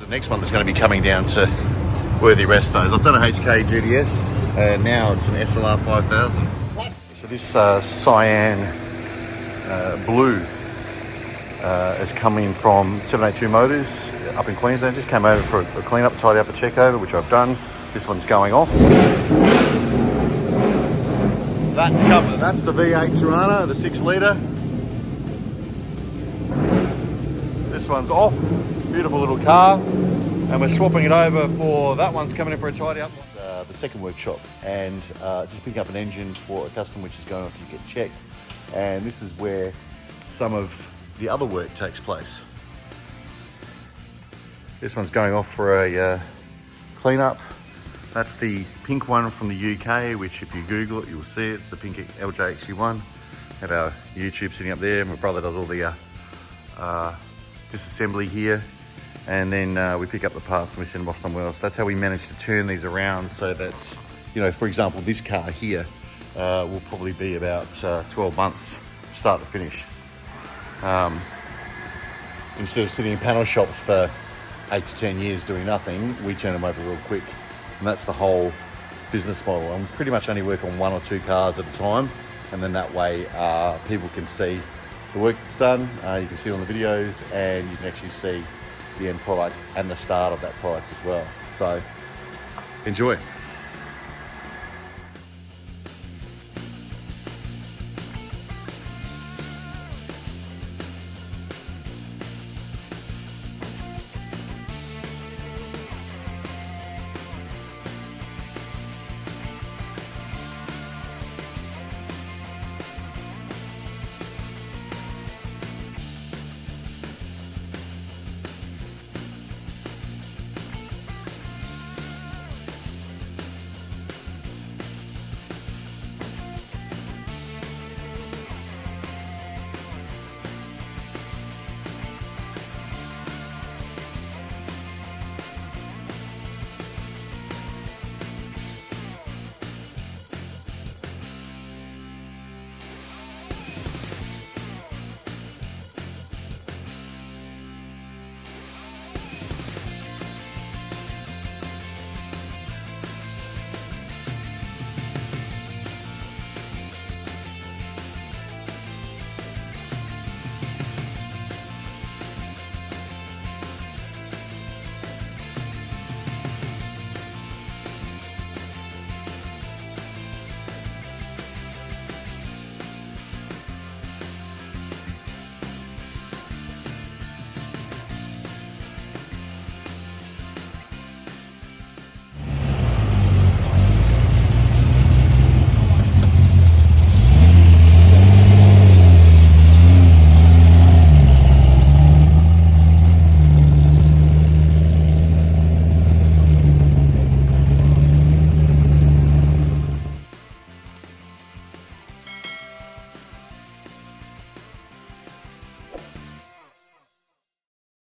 The next one that's going to be coming down to Worthy Restos. I've done a HK GDS and now it's an SLR 5000. So this cyan blue is coming from 782 Motors up in Queensland. Just came over for a clean up, tidy up, a check over, which I've done. This one's going off. That's covered. That's the V8 Torana, the 6 litre. This one's off. Beautiful little car. And we're swapping it over for that one's coming in for a tidy up. The second workshop, and just picking up an engine for a customer which is going off to get checked. And this is where some of the other work takes place. This one's going off for a clean-up. That's the pink one from the UK, which if you Google it, you'll see it. It's the pink LJ XC1. Have our YouTube sitting up there. My brother does all the disassembly here. And then we pick up the parts and we send them off somewhere else. That's how we manage to turn these around so that, you know, for example, this car here will probably be about 12 months, start to finish. Instead of sitting in panel shops for 8 to 10 years doing nothing, we turn them over real quick. And that's the whole business model. I'm pretty much only work on 1 or 2 cars at a time. And then that way people can see the work that's done. You can see it on the videos and you can actually see the end product and the start of that product as well. So enjoy.